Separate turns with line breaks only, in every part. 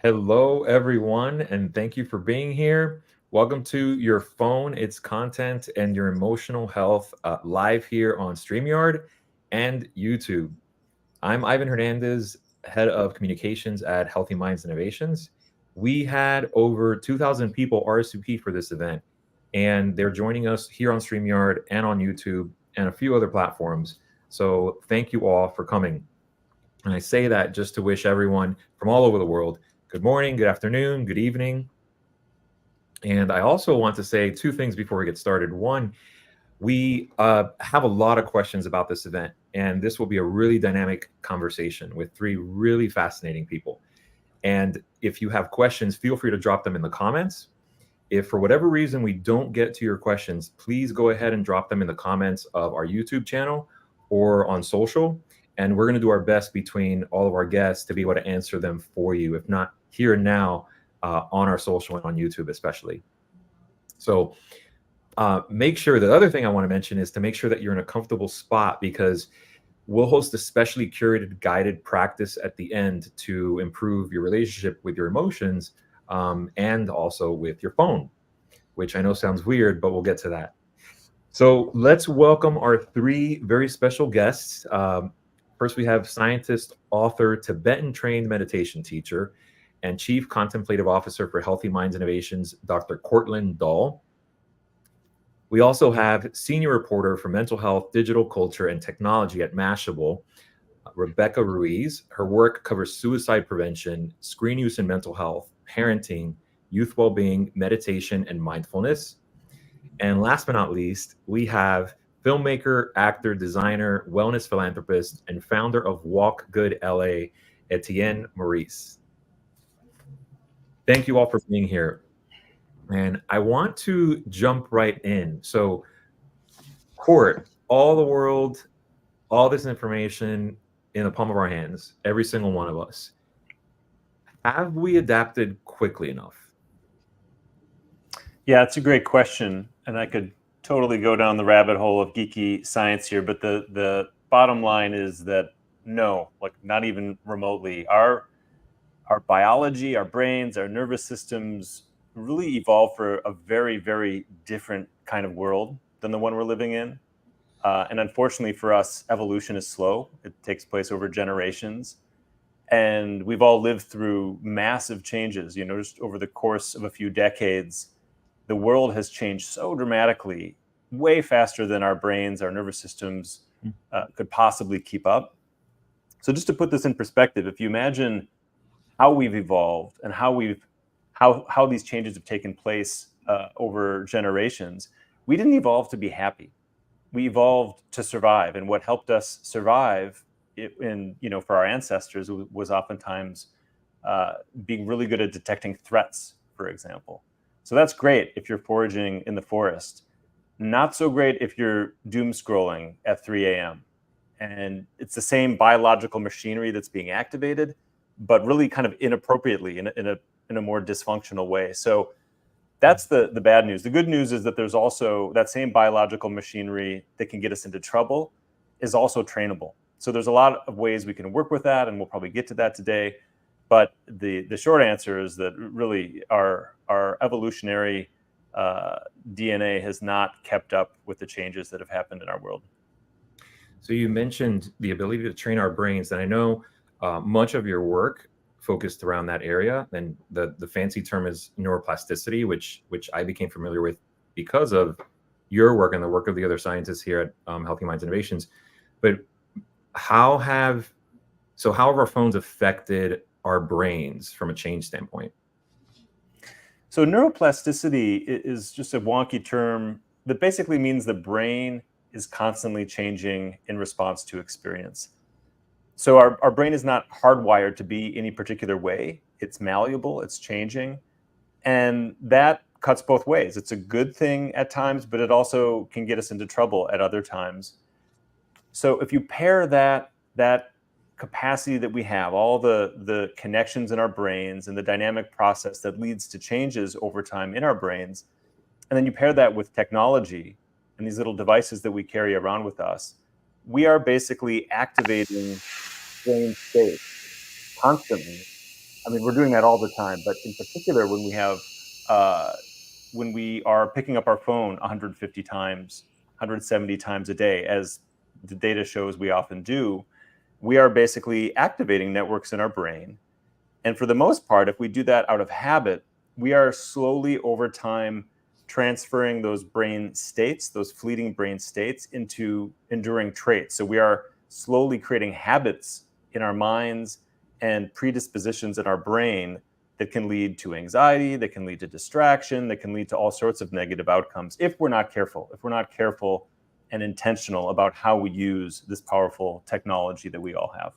Hello, everyone, and thank you for being here. Welcome to Your Phone, Its Content, and Your Emotional Health live here on StreamYard and YouTube. I'm Ivan Hernandez, Head of Communications at Healthy Minds Innovations. We had over 2,000 people RSVP for this event, and they're joining us here on StreamYard and on YouTube and a few other platforms. So thank you all for coming. And I say that just to wish everyone from all over the world good morning, good afternoon, good evening. And I also want to say two things before we get started. One, we have a lot of questions about this event, and this will be a really dynamic conversation with three really fascinating people. And if you have questions, feel free to drop them in the comments. If for whatever reason we don't get to your questions, please go ahead and drop them in the comments of our YouTube channel or on social. And we're going to do our best between all of our guests to be able to answer them for you, if not here and now on our social and on YouTube, especially. So make sure the other thing I want to mention is to make sure that you're in a comfortable spot because we'll host a specially curated guided practice at the end to improve your relationship with your emotions and also with your phone, which I know sounds weird, but we'll get to that. So let's welcome our three very special guests. First, we have scientist, author, Tibetan trained meditation teacher, and chief contemplative officer for Healthy Minds Innovations, Dr. Courtland Dahl. We also have senior reporter for mental health, digital culture, and technology at Mashable, Rebecca Ruiz. Her work covers suicide prevention, screen use in mental health, parenting, youth well-being, meditation, and mindfulness. And last but not least, we have filmmaker, actor, designer, wellness philanthropist, and founder of Walk Good LA, Etienne Maurice. Thank you all for being here. And I want to jump right in. So, Court, all the world, all this information in the palm of our hands, every single one of us. Have we adapted quickly enough?
Yeah, it's a great question. And I could totally go down the rabbit hole of geeky science here. But the bottom line is that no, like not even remotely. Our biology, our brains, our nervous systems really evolved for a very, very different kind of world than the one we're living in. And unfortunately for us, evolution is slow. It takes place over generations. And we've all lived through massive changes. Just over the course of a few decades, the world has changed so dramatically, way faster than our brains, our nervous systems could possibly keep up. So just to put this in perspective, if you imagine how we've evolved and how these changes have taken place over generations, we didn't evolve to be happy. We evolved to survive, and what helped us survive for our ancestors was oftentimes being really good at detecting threats, for example. So that's great if you're foraging in the forest. Not so great if you're doom scrolling at 3 a.m. And it's the same biological machinery that's being activated, but really kind of inappropriately in a more dysfunctional way. So that's the bad news. The good news is that there's also that same biological machinery that can get us into trouble is also trainable. So there's a lot of ways we can work with that, and we'll probably get to that today. But the short answer is that really our evolutionary DNA has not kept up with the changes that have happened in our world.
So you mentioned the ability to train our brains, and I know much of your work focused around that area. And the fancy term is neuroplasticity, which I became familiar with because of your work and the work of the other scientists here at Healthy Minds Innovations. But how have our phones affected our brains from a change standpoint?
So neuroplasticity is just a wonky term that basically means the brain is constantly changing in response to experience. So our brain is not hardwired to be any particular way. It's malleable, it's changing. And that cuts both ways. It's a good thing at times, but it also can get us into trouble at other times. So if you pair that capacity that we have, all the connections in our brains and the dynamic process that leads to changes over time in our brains, and then you pair that with technology and these little devices that we carry around with us, we are basically activating brain states constantly I mean, we're doing that all the time, but in particular, when we are picking up our phone 150 times, 170 times a day, as the data shows we often do, we are basically activating networks in our brain. And for the most part, if we do that out of habit, we are slowly over time transferring those brain states, those fleeting brain states, into enduring traits. So we are slowly creating habits in our minds and predispositions in our brain that can lead to anxiety, that can lead to distraction, that can lead to all sorts of negative outcomes if we're not careful, and intentional about how we use this powerful technology that we all have.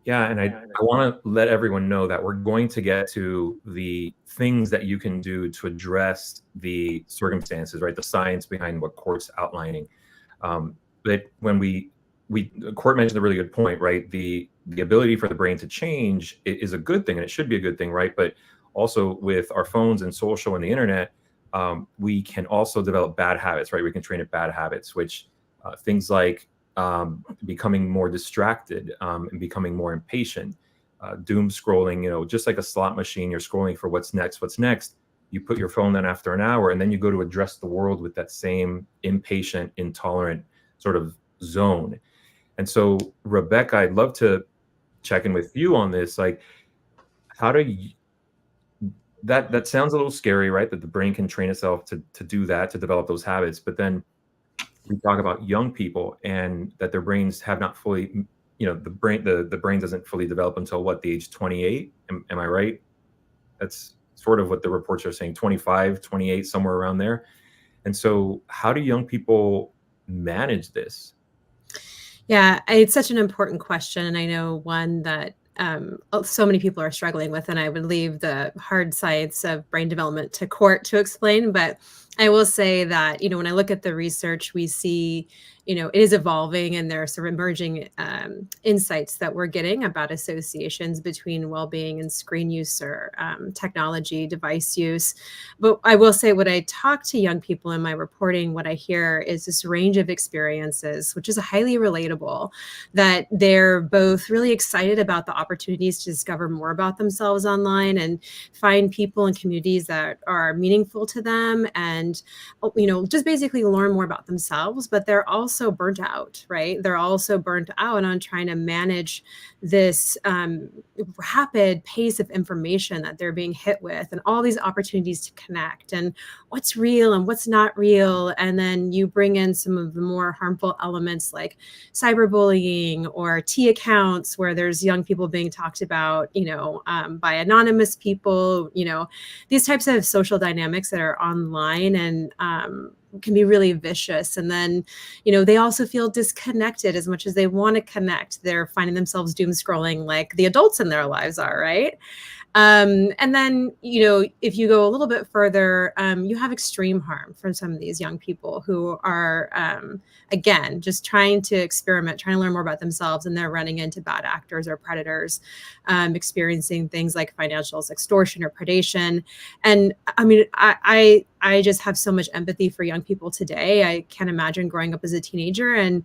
Yeah, and I want to let everyone know that we're going to get to the things that you can do to address the circumstances, right? The science behind what Court's outlining. But when Court mentioned a really good point, right? The ability for the brain to change is a good thing, and it should be a good thing, right? But also with our phones and social and the internet, we can also develop bad habits, right? We can train up bad habits, which things like becoming more distracted and becoming more impatient, doom scrolling, just like a slot machine, you're scrolling for what's next. You put your phone down after an hour, and then you go to address the world with that same impatient, intolerant sort of zone. And so, Rebecca, I'd love to check in with you on this. Like, how do you, that sounds a little scary, right? That the brain can train itself to do that, to develop those habits. But then we talk about young people and that their brains have not fully, the brain doesn't fully develop until what, the age 28? Am I right? That's sort of what the reports are saying, 25, 28, somewhere around there. And so how do young people manage this?
Yeah, it's such an important question. And I know one that so many people are struggling with, and I would leave the hard science of brain development to Court to explain. But I will say that, when I look at the research, we see, it is evolving, and there are sort of emerging insights that we're getting about associations between well-being and screen use or technology device use. But I will say, when I talk to young people in my reporting, what I hear is this range of experiences, which is highly relatable, that they're both really excited about the opportunities to discover more about themselves online and find people and communities that are meaningful to them, and just basically learn more about themselves. But they're also burnt out, right? They're also burnt out on trying to manage this rapid pace of information that they're being hit with, and all these opportunities to connect, and what's real and what's not real. And then you bring in some of the more harmful elements like cyberbullying or T accounts, where there's young people being talked about, by anonymous people, these types of social dynamics that are online and can be really vicious. And then, they also feel disconnected as much as they want to connect. They're finding themselves doom scrolling like the adults in their lives are, right? And then, if you go a little bit further, you have extreme harm from some of these young people who are, again, just trying to experiment, trying to learn more about themselves, and they're running into bad actors or predators, experiencing things like financial extortion or predation. And I mean, I just have so much empathy for young people today. I can't imagine growing up as a teenager and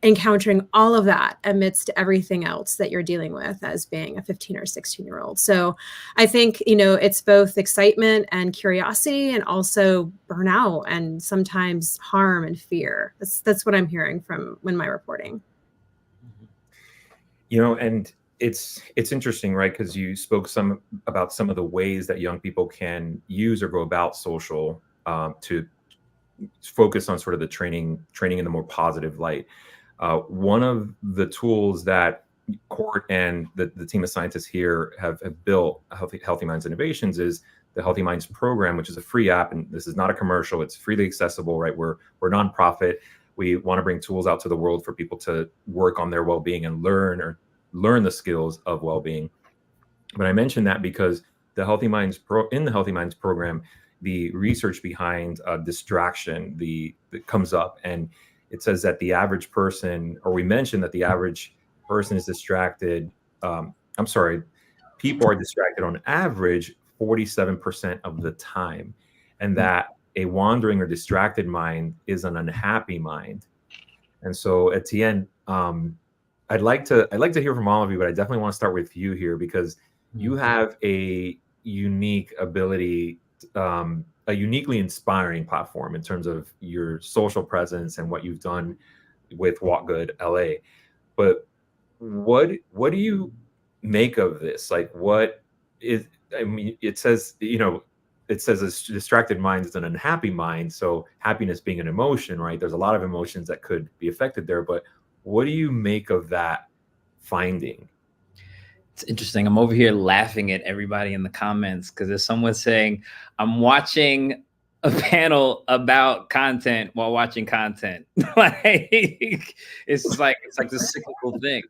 encountering all of that amidst everything else that you're dealing with as being a 15 or 16-year-old. So I think, it's both excitement and curiosity, and also burnout and sometimes harm and fear. That's what I'm hearing from my reporting.
And it's interesting, right? Because you spoke about some of the ways that young people can use or go about social to focus on sort of the training in the more positive light. One of the tools that Court and the team of scientists here have built, Healthy Minds Innovations, is the Healthy Minds program, which is a free app. And this is not a commercial. It's freely accessible, right? We're a nonprofit. We want to bring tools out to the world for people to work on their well-being and learn the skills of well-being. But I mentioned that because in the Healthy Minds program, the research behind distraction that comes up, and it says that the average person, or we mentioned that the average person is distracted. People are distracted on average 47% of the time, and that a wandering or distracted mind is an unhappy mind. And so, Etienne, I'd like to hear from all of you, but I definitely want to start with you here because you have a unique ability, a uniquely inspiring platform in terms of your social presence and what you've done with Walk Good LA. But what do you make of this? Like, what is? I mean, it says, it says a distracted mind is an unhappy mind. So happiness being an emotion, right? There's a lot of emotions that could be affected there. But what do you make of that finding?
It's interesting. I'm over here laughing at everybody in the comments because there's someone saying, I'm watching a panel about content while watching content. Like it's like this cyclical thing.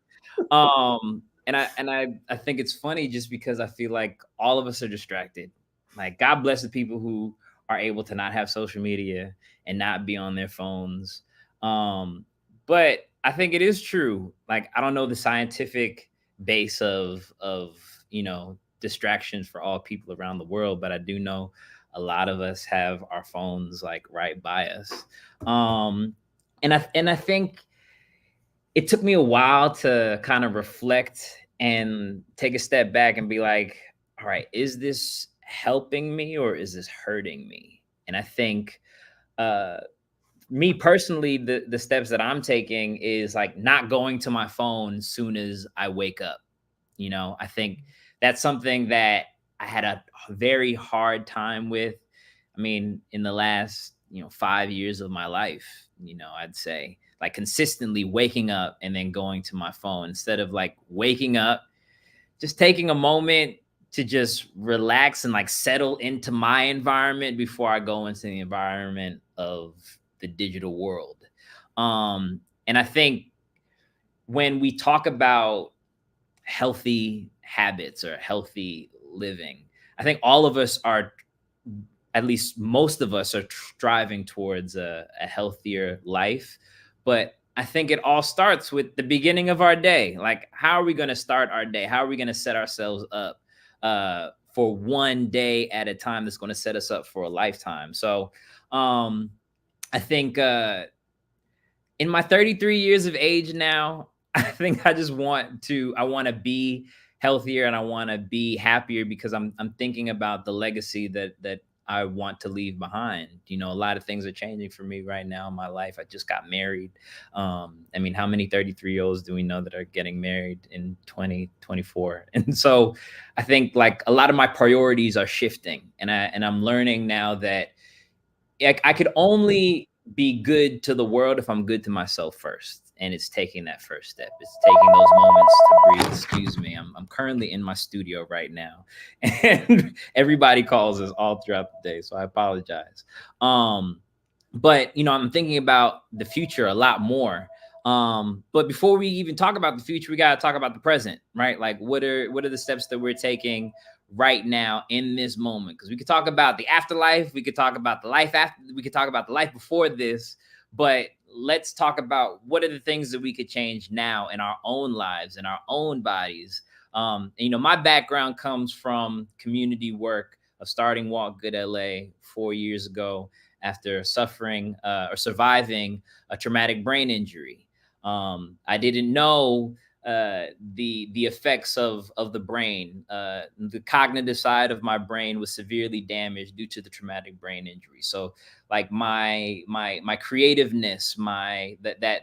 And I think it's funny just because I feel like all of us are distracted. Like, God bless the people who are able to not have social media and not be on their phones. But I think it is true. Like, I don't know the scientific base of distractions for all people around the world, but I do know a lot of us have our phones like right by us. And I think it took me a while to kind of reflect and take a step back and be like, all right, is this helping me or is this hurting me? And I think me personally, the steps that I'm taking is like not going to my phone as soon as I wake up. I think that's something that I had a very hard time with. I mean, in the last, 5 years of my life, I'd say like consistently waking up and then going to my phone instead of like waking up, just taking a moment to just relax and like settle into my environment before I go into the environment of the digital world. And I think when we talk about healthy habits or healthy living, I think all of us are, at least most of us, are striving towards a healthier life. But I think it all starts with the beginning of our day. Like, how are we going to start our day? How are we going to set ourselves up for one day at a time that's going to set us up for a lifetime? So I think in my 33 years of age now, I think I want to be healthier and I want to be happier because I'm thinking about the legacy that I want to leave behind. A lot of things are changing for me right now in my life. I just got married. I mean, how many 33-year-olds do we know that are getting married in 2024? And so I think like a lot of my priorities are shifting, and I'm learning now that I could only be good to the world if I'm good to myself first. And it's taking that first step. It's taking those moments to breathe. Excuse me. I'm currently in my studio right now, and everybody calls us all throughout the day, so I apologize. But I'm thinking about the future a lot more. But before we even talk about the future, we got to talk about the present, right? Like, what are the steps that we're taking right now in this moment? Because we could talk about the afterlife, we could talk about the life after, we could talk about the life before this, but let's talk about what are the things that we could change now in our own lives, in our own bodies. My background comes from community work of starting Walk Good LA 4 years ago after suffering or surviving a traumatic brain injury. I didn't know the effects of the brain. The cognitive side of my brain was severely damaged due to the traumatic brain injury. So like my creativeness, that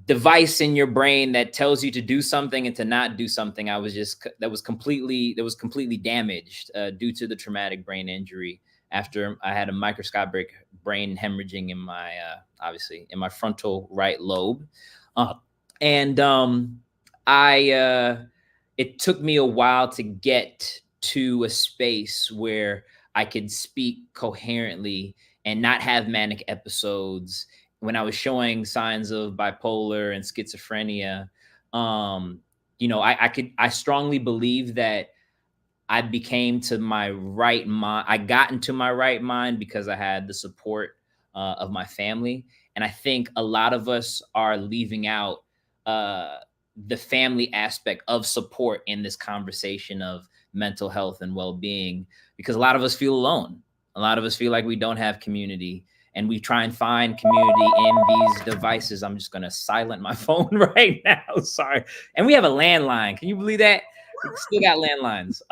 device in your brain that tells you to do something and to not do something, that was completely damaged due to the traumatic brain injury after I had a microscopic brain hemorrhaging in my obviously in my frontal right lobe. And it took me a while to get to a space where I could speak coherently and not have manic episodes. When I was showing signs of bipolar and schizophrenia, I strongly believe that I became to my right mind. I got into my right mind because I had the support of my family. And I think a lot of us are leaving out the family aspect of support in this conversation of mental health and well-being, because a lot of us feel alone. A lot of us feel like we don't have community. and we try and find community in these devices. I'm just going to silent my phone right now. Sorry. And we have a landline. Can you believe that? We still got landlines.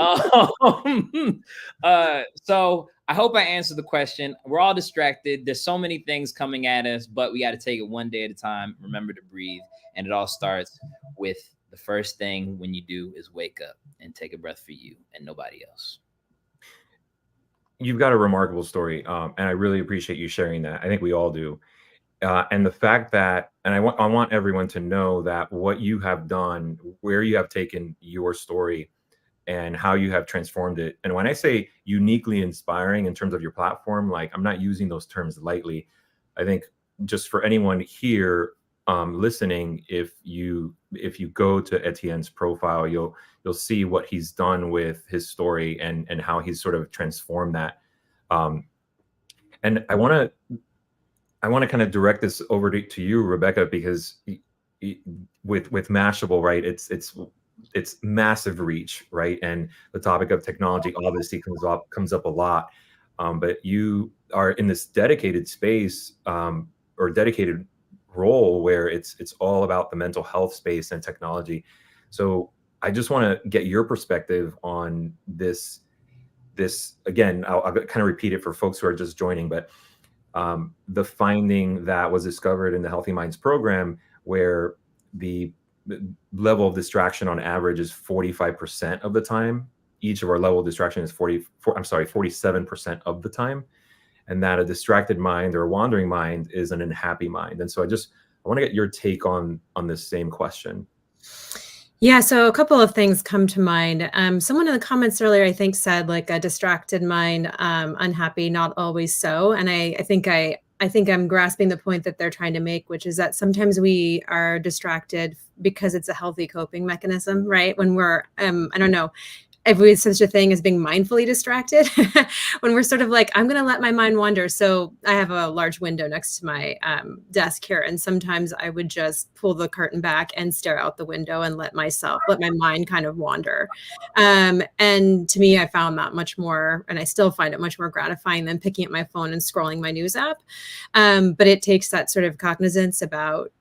So I hope I answered the question. We're all distracted. There's so many things coming at us, but we got to take it one day at a time. Remember to breathe. And it all starts with the first thing when you do is wake up and take a breath for you and nobody else.
You've got a remarkable story, and I really appreciate you sharing that. I think we all do. And the fact that, and I want everyone to know that what you have done, where you have taken your story and how you have transformed it. And when I say uniquely inspiring in terms of your platform, like, I'm not using those terms lightly. I think just for anyone here listening, if you go to Etienne's profile, you'll see what he's done with his story and how he's sort of transformed that. And I want to kind of direct this over to you, Rebecca, because with Mashable, right? It's massive reach, right? And the topic of technology obviously comes up a lot. But you are in this dedicated space or dedicated role where it's all about the mental health space and technology. So I just want to get your perspective on this again. I'll kind of repeat it for folks who are just joining, but the finding that was discovered in the Healthy Minds program, where the level of distraction on average is 45% of the time. Each of our level of distraction is 47% of the time. And that a distracted mind or a wandering mind is an unhappy mind. And so I want to get your take on this same question.
Yeah, so a couple of things come to mind. Someone in the comments earlier, I think, said like a distracted mind, unhappy, not always so. And I think I'm grasping the point that they're trying to make, which is that sometimes we are distracted because it's a healthy coping mechanism, right? When we're, I don't know, if we have such a thing as being mindfully distracted, when we're sort of like, I'm going to let my mind wander. So I have a large window next to my desk here. And sometimes I would just pull the curtain back and stare out the window and let my mind kind of wander. And to me, I found that much more, and I still find it much more gratifying than picking up my phone and scrolling my news app. But it takes that sort of cognizance about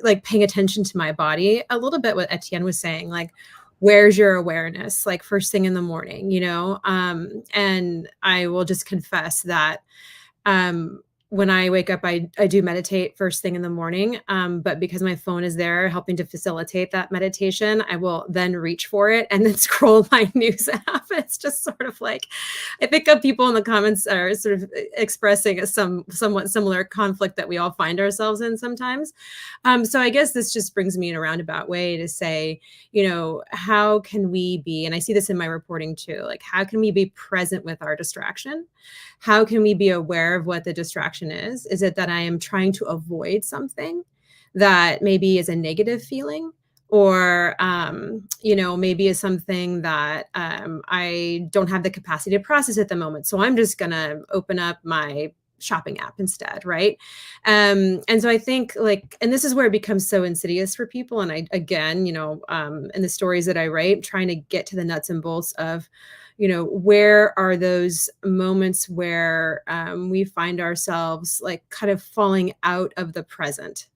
like paying attention to my body, a little bit what Etienne was saying, like, where's your awareness, like first thing in the morning, and I will just confess that when I wake up, I do meditate first thing in the morning. But because my phone is there helping to facilitate that meditation, I will then reach for it and then scroll my news app. It's just sort of like, I pick up people in the comments are sort of expressing a somewhat similar conflict that we all find ourselves in sometimes. So I guess this just brings me in a roundabout way to say, how can we be, and I see this in my reporting too, like how can we be present with our distraction? How can we be aware of what the distraction is? Is it that I am trying to avoid something that maybe is a negative feeling? Or, maybe is something that I don't have the capacity to process at the moment. So I'm just going to open up my shopping app instead, right? And so I think and this is where it becomes so insidious for people. And I, again, in the stories that I write, trying to get to the nuts and bolts of, where are those moments where we find ourselves like kind of falling out of the present?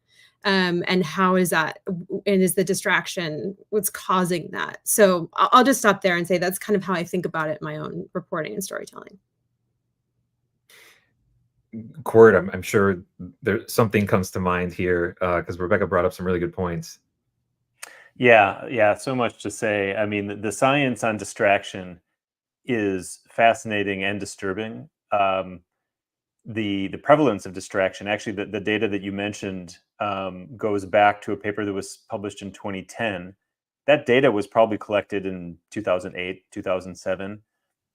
And how is that, and is the distraction what's causing that? So I'll just stop there and say that's kind of how I think about it in my own reporting and storytelling.
Cord, I'm sure there's something comes to mind here because Rebecca brought up some really good points.
Yeah, so much to say. I mean, the science on distraction is fascinating and disturbing. The prevalence of distraction, actually, the data that you mentioned goes back to a paper that was published in 2010. That data was probably collected in 2008, 2007.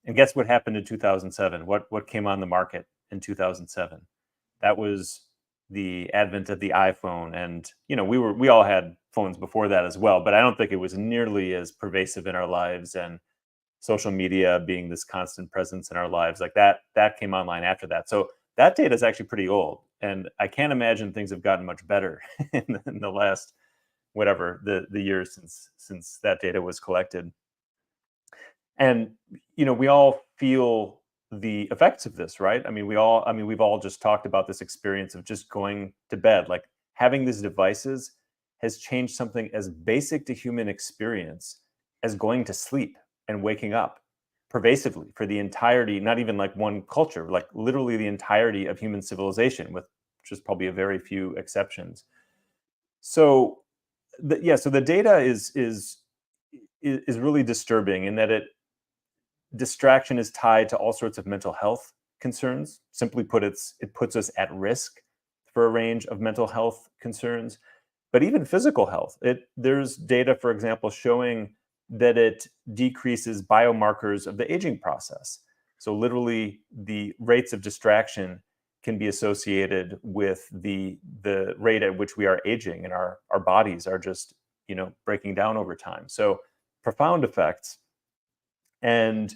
And guess what happened in 2007? What came on the market in 2007? That was the advent of the iPhone. And, we all had phones before that as well, but I don't think it was nearly as pervasive in our lives, and social media being this constant presence in our lives, like that came online after that. So that data is actually pretty old. And I can't imagine things have gotten much better in the last, the years since that data was collected. And, we all feel the effects of this, right? I mean, we've all just talked about this experience of just going to bed. Like, having these devices has changed something as basic to human experience as going to sleep and waking up pervasively for the entirety, not even like one culture, like literally the entirety of human civilization, with just probably a very few exceptions. So so the data is really disturbing in that distraction is tied to all sorts of mental health concerns. Simply put, it puts us at risk for a range of mental health concerns, but even physical health. There's data, for example, showing that it decreases biomarkers of the aging process. So literally, the rates of distraction can be associated with the rate at which we are aging, and our bodies are just, breaking down over time. So profound effects. And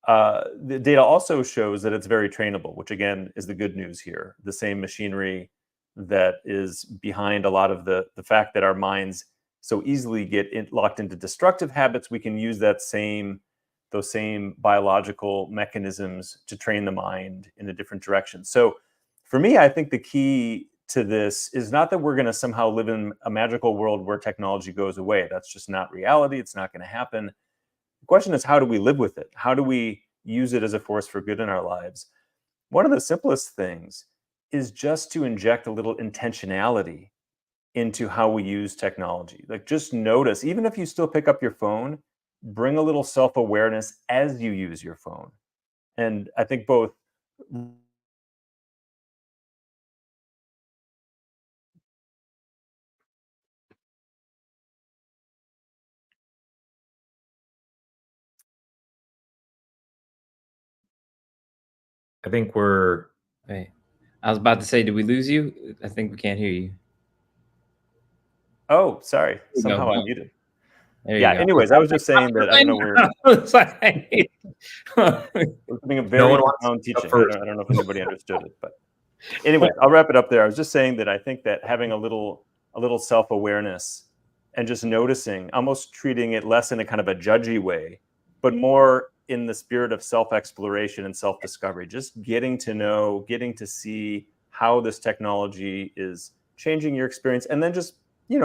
the data also shows that it's very trainable, which again is the good news here. The same machinery that is behind a lot of the fact that our minds so easily get locked into destructive habits, we can use those same biological mechanisms to train the mind in a different direction. So for me, I think the key to this is not that we're going to somehow live in a magical world where technology goes away. That's just not reality. It's not going to happen. The question is, how do we live with it? How do we use it as a force for good in our lives? One of the simplest things is just to inject a little intentionality into how we use technology. Like, just notice, even if you still pick up your phone, bring a little self-awareness as you use your phone. And I think both
I think we're
Wait, I was about to say, did we lose you? I think we can't hear you.
Oh, sorry.
There you
Somehow
go.
I'm muted.
There you
Yeah,
go.
anyways, I was just saying that, I don't know, we're
It's like-
being a
no
very
one wants
profound
to go
teaching.
first.
I don't know if anybody understood it, but anyways, I'll wrap it up there. I was just saying that I think that having a little self-awareness and just noticing, almost treating it less in a kind of a judgy way, but more in the spirit of self-exploration and self-discovery, just getting to know, getting to see how this technology is changing your experience, and then just,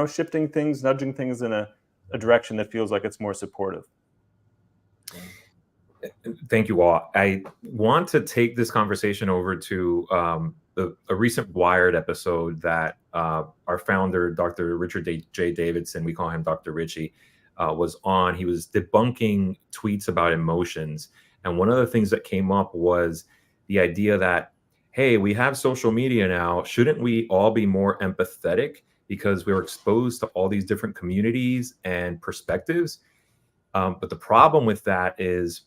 shifting things, nudging things in a direction that feels like it's more supportive.
Thank you all. I want to take this conversation over to a recent Wired episode that our founder, Dr. Richard J. Davidson, we call him Dr. Richie, was on. He was debunking tweets about emotions. And one of the things that came up was the idea that, hey, we have social media now. Shouldn't we all be more empathetic because we're exposed to all these different communities and perspectives? But the problem with that is,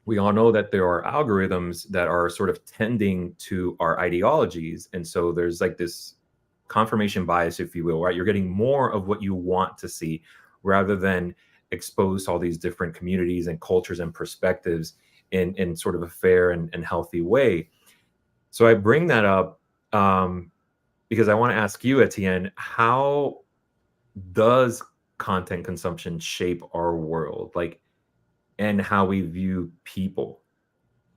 we all know that there are algorithms that are sort of tending to our ideologies. And so there's like this confirmation bias, if you will, right? You're getting more of what you want to see rather than expose all these different communities and cultures and perspectives in sort of a fair and healthy way. So I bring that up because I want to ask you, Etienne, how does content consumption shape our world? Like, and how we view people?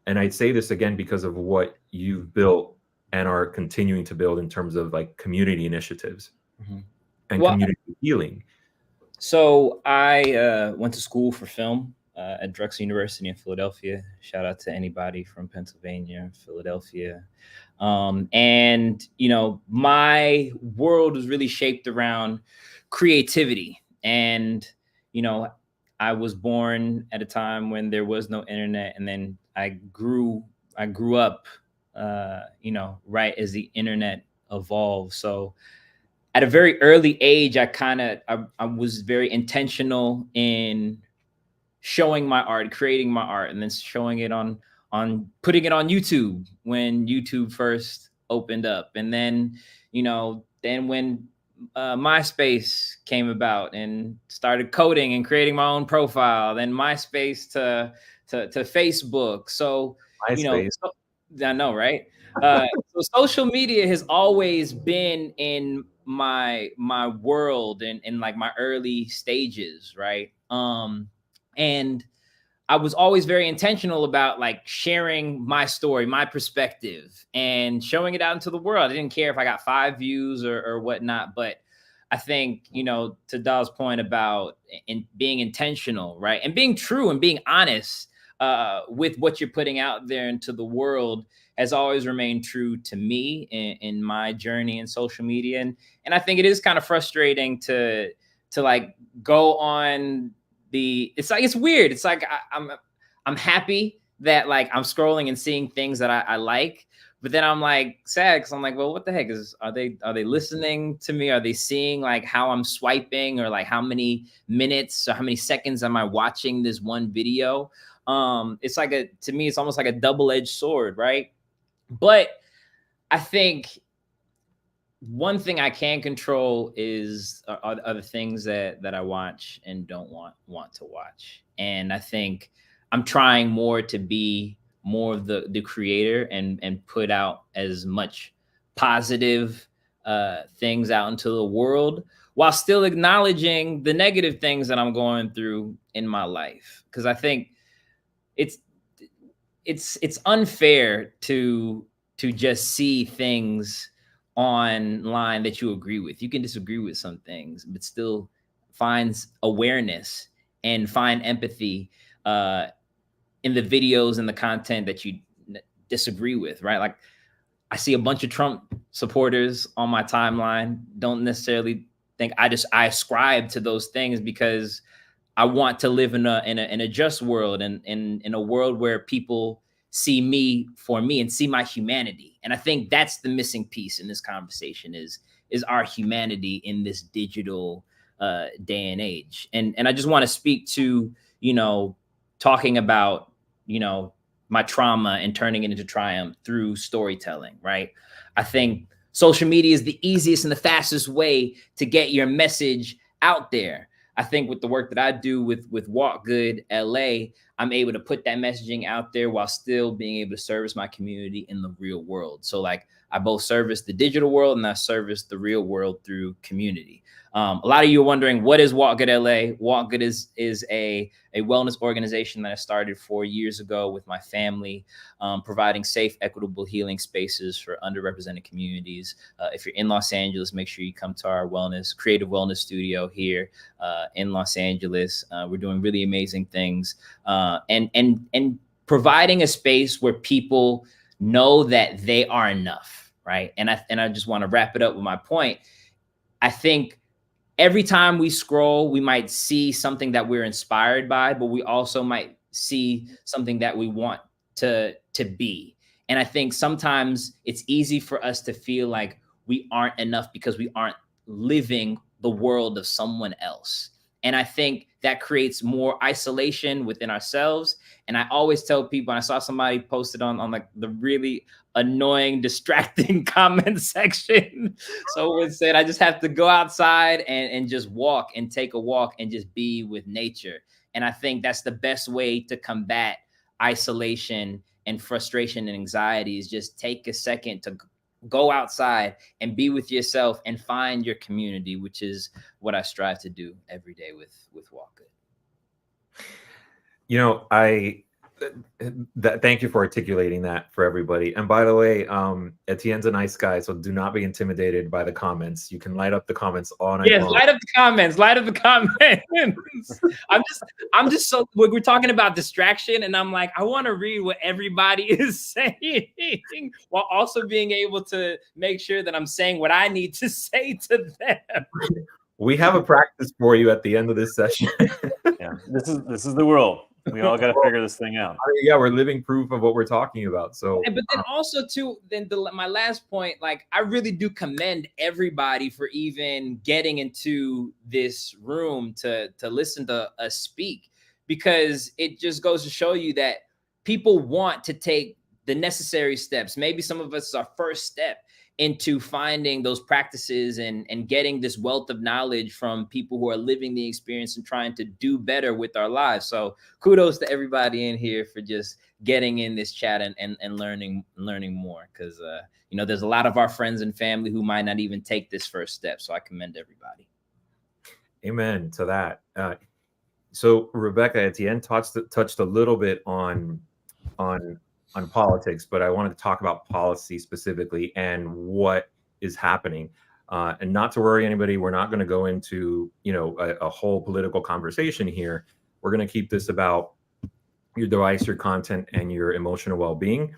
And I'd say this again because of what you've built and are continuing to build in terms of like community initiatives and
Well,
community healing.
So I went to school for film at Drexel University in Philadelphia. Shout out to anybody from Pennsylvania, Philadelphia. And, my world was really shaped around creativity. And, I was born at a time when there was no internet. And then I grew up, right as the internet evolved. So at a very early age, I was very intentional in showing my art, creating my art, and then showing it on putting it on YouTube when YouTube first opened up. And then, then when MySpace came about and started coding and creating my own profile, then MySpace to Facebook. So,
MySpace.
I know, right? So social media has always been in my world and in like my early stages, right? And I was always very intentional about like sharing my story, my perspective, and showing it out into the world. I didn't care if I got 5 views or whatnot, but I think, you know, to Dahl's point about being intentional, right? And being true and being honest with what you're putting out there into the world has always remained true to me in my journey in social media. And I think it is kind of frustrating to like go on it's like, it's weird. It's like I'm happy that like I'm scrolling and seeing things that I like, but then I'm like sad because I'm like, well, what the heck are they listening to me? Are they seeing like how I'm swiping, or like how many minutes or how many seconds am I watching this one video? It's like to me, it's almost like a double-edged sword, right? But I think one thing I can control are the things that I watch and don't want to watch. And I think I'm trying more to be more of the creator and put out as much positive things out into the world while still acknowledging the negative things that I'm going through in my life. Because I think it's unfair to just see things online that you agree with. You can disagree with some things, but still find awareness and find empathy in the videos and the content that you disagree with, right? Like I see a bunch of Trump supporters on my timeline. Don't necessarily think I ascribe to those things, because I want to live in a just world, and in a world where people see me for me and see my humanity. And I think that's the missing piece in this conversation is our humanity in this digital day and age. And I just want to speak to, you know, talking about, you know, my trauma and turning it into triumph through storytelling, right? I think social media is the easiest and the fastest way to get your message out there. I think with the work that I do with Walk Good LA, I'm able to put that messaging out there while still being able to service my community in the real world. So like I both service the digital world and I service the real world through community. A lot of you are wondering, what is Walk Good LA? Walk Good is a wellness organization that I started 4 years ago with my family, providing safe, equitable healing spaces for underrepresented communities. If you're in Los Angeles, make sure you come to our creative wellness studio here in Los Angeles. We're doing really amazing things and providing a space where people know that they are enough, right? And I just want to wrap it up with my point. I think every time we scroll, we might see something that we're inspired by, but we also might see something that we want to be. And I think sometimes it's easy for us to feel like we aren't enough because we aren't living the world of someone else. And I think that creates more isolation within ourselves. And I always tell people, and I saw somebody posted on like the really annoying, distracting comment section. So it said, I just have to go outside and just walk and take a walk and just be with nature. And I think that's the best way to combat isolation and frustration and anxiety, is just take a second to go outside and be with yourself and find your community, which is what I strive to do every day with Walk Good.
You know, thank you for articulating that for everybody. And by the way, Etienne's a nice guy, so do not be intimidated by the comments. You can light up the comments all night long.
Light up the comments. Light up the comments. I'm just so, we're talking about distraction, and I'm like, I want to read what everybody is saying while also being able to make sure that I'm saying what I need to say to them.
We have a practice for you at the end of this session.
Yeah, this is the world. We all got to figure this thing out.
Yeah, we're living proof of what we're talking about. So,
but then also too, my last point, like I really do commend everybody for even getting into this room to listen to us speak, because it just goes to show you that people want to take the necessary steps. Maybe some of us is our first step into finding those practices and getting this wealth of knowledge from people who are living the experience and trying to do better with our lives. So kudos to everybody in here for just getting in this chat and learning more, because you know, there's a lot of our friends and family who might not even take this first step. So I commend everybody.
Amen to that. So Rebecca at the end touched a little bit on politics, but I wanted to talk about policy specifically and what is happening. And not to worry anybody, we're not going to go into a whole political conversation here. We're going to keep this about your device, your content, and your emotional well-being.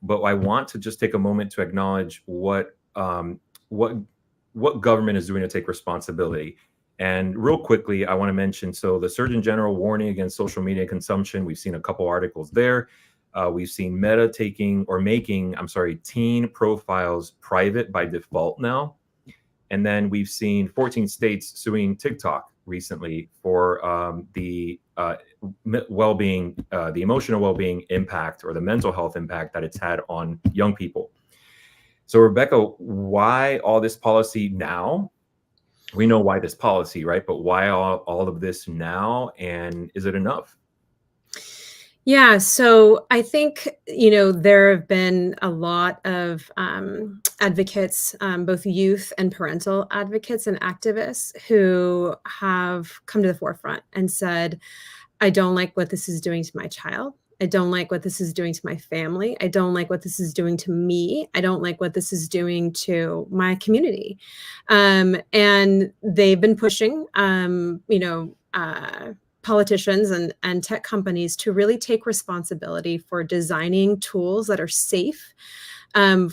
But I want to just take a moment to acknowledge what government is doing to take responsibility. And real quickly, I want to mention, so the Surgeon General warning against social media consumption, we've seen a couple articles there. We've seen Meta making teen profiles private by default now. And then we've seen 14 states suing TikTok recently for the well-being, the emotional well-being impact or the mental health impact that it's had on young people. So Rebecca, why all this policy now? We know why this policy, right? But why all of this now? And is it enough?
Yeah, so I think, there have been a lot of advocates, both youth and parental advocates and activists who have come to the forefront and said, I don't like what this is doing to my child. I don't like what this is doing to my family. I don't like what this is doing to me. I don't like what this is doing to my community. And they've been pushing, politicians and tech companies to really take responsibility for designing tools that are safe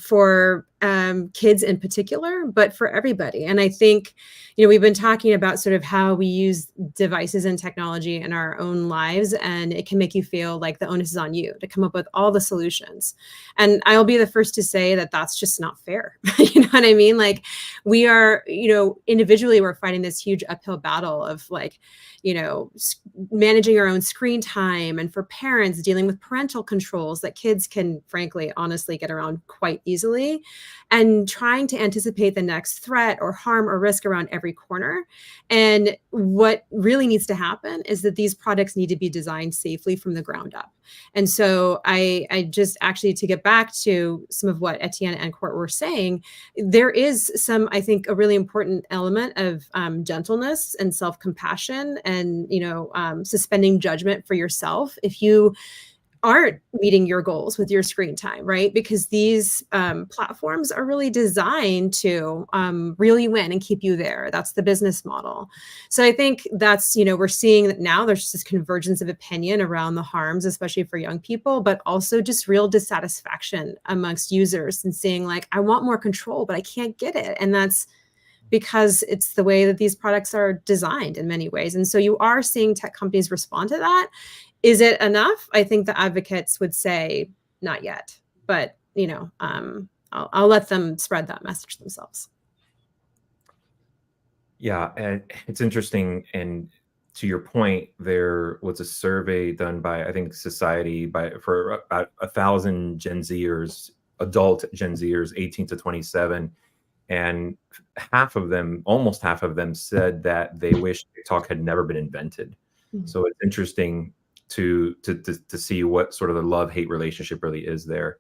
for kids in particular, but for everybody. And I think, we've been talking about sort of how we use devices and technology in our own lives, and it can make you feel like the onus is on you to come up with all the solutions. And I'll be the first to say that that's just not fair. You know what I mean? Like we are, individually, we're fighting this huge uphill battle of managing our own screen time, and for parents dealing with parental controls that kids can frankly, honestly get around quite easily, and trying to anticipate the next threat or harm or risk around every corner. And what really needs to happen is that these products need to be designed safely from the ground up. And so I just actually, to get back to some of what Etienne and Court were saying, there is some, I think, a really important element of gentleness and self-compassion and, suspending judgment for yourself if you aren't meeting your goals with your screen time, right? Because these platforms are really designed to reel you in and keep you there. That's the business model. So I think that's, we're seeing that now there's this convergence of opinion around the harms, especially for young people, but also just real dissatisfaction amongst users and seeing like, I want more control, but I can't get it. And that's because it's the way that these products are designed in many ways. And so you are seeing tech companies respond to that. Is it enough? I think the advocates would say not yet, but I'll let them spread that message themselves.
Yeah, and it's interesting. And to your point, there was a survey done by, I think, Society for about 1,000 Gen Zers, adult Gen Zers, 18 to 27, and almost half of them said that they wish TikTok had never been invented. Mm-hmm. So it's interesting to see what sort of the love-hate relationship really is there.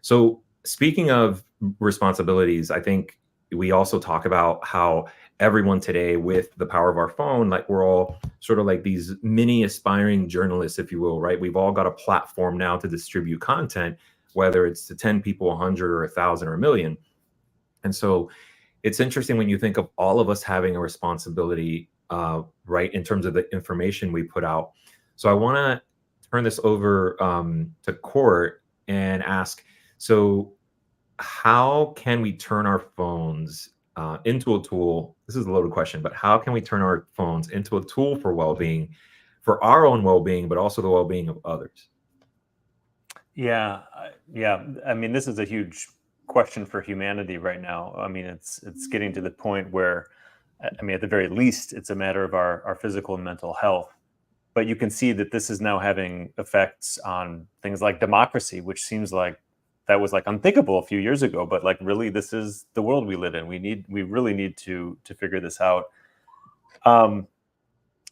So speaking of responsibilities, I think we also talk about how everyone today, with the power of our phone, like we're all sort of like these mini aspiring journalists, if you will, right? We've all got a platform now to distribute content, whether it's to 10 people, 100 or 1,000 or 1,000,000. And so it's interesting when you think of all of us having a responsibility, right, in terms of the information we put out. So I want to turn this over to Court and ask, so how can we turn our phones into a tool? This is a loaded question, but how can we turn our phones into a tool for well-being, for our own well-being, but also the well-being of others?
Yeah. I mean, this is a huge question for humanity right now. I mean, it's getting to the point where, I mean, at the very least, it's a matter of our physical and mental health. But you can see that this is now having effects on things like democracy, which seems like that was like unthinkable a few years ago. But like, really, this is the world we live in. We really need to figure this out. So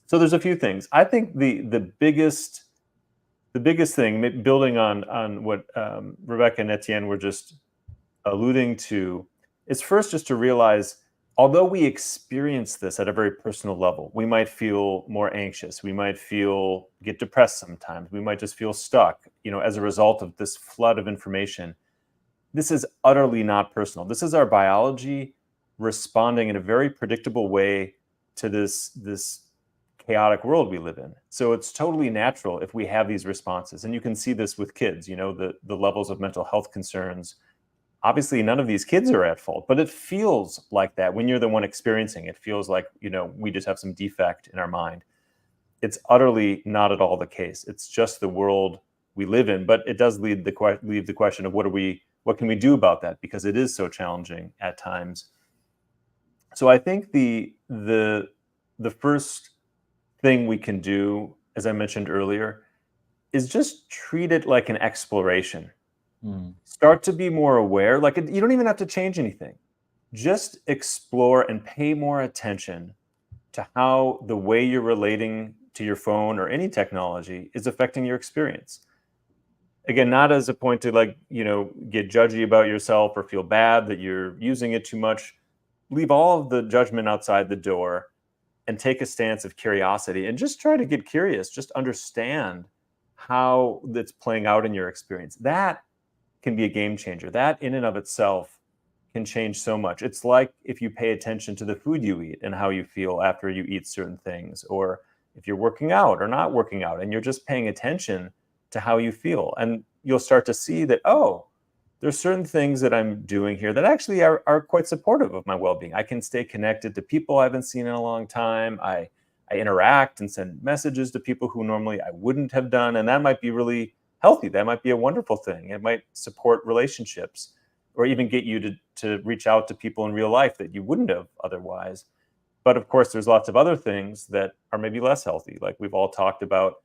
there's a few things. I think the biggest thing, building on what Rebecca and Etienne were just alluding to, is first just to realize although we experience this at a very personal level, we might feel more anxious, we might get depressed sometimes, we might just feel stuck, as a result of this flood of information. This is utterly not personal. This is our biology responding in a very predictable way to this chaotic world we live in. So it's totally natural if we have these responses. And you can see this with kids, the levels of mental health concerns. Obviously, none of these kids are at fault, but it feels like that when you're the one experiencing it. It feels like, we just have some defect in our mind. It's utterly not at all the case. It's just the world we live in, but it does leave the question of what can we do about that? Because it is so challenging at times. So I think the first thing we can do, as I mentioned earlier, is just treat it like an exploration. Start to be more aware. Like, you don't even have to change anything. Just explore and pay more attention to how the way you're relating to your phone or any technology is affecting your experience. Again, not as a point to get judgy about yourself or feel bad that you're using it too much. Leave all of the judgment outside the door and take a stance of curiosity and just try to get curious. Just understand how that's playing out in your experience. That can be a game changer. That in and of itself can change so much. It's like if you pay attention to the food you eat and how you feel after you eat certain things, or if you're working out or not working out and you're just paying attention to how you feel. And you'll start to see that, there's certain things that I'm doing here that actually are quite supportive of my well-being. I can stay connected to people I haven't seen in a long time. I interact and send messages to people who normally I wouldn't have done. And that might be really healthy. That might be a wonderful thing. It might support relationships or even get you to reach out to people in real life that you wouldn't have otherwise. But of course, there's lots of other things that are maybe less healthy. Like we've all talked about,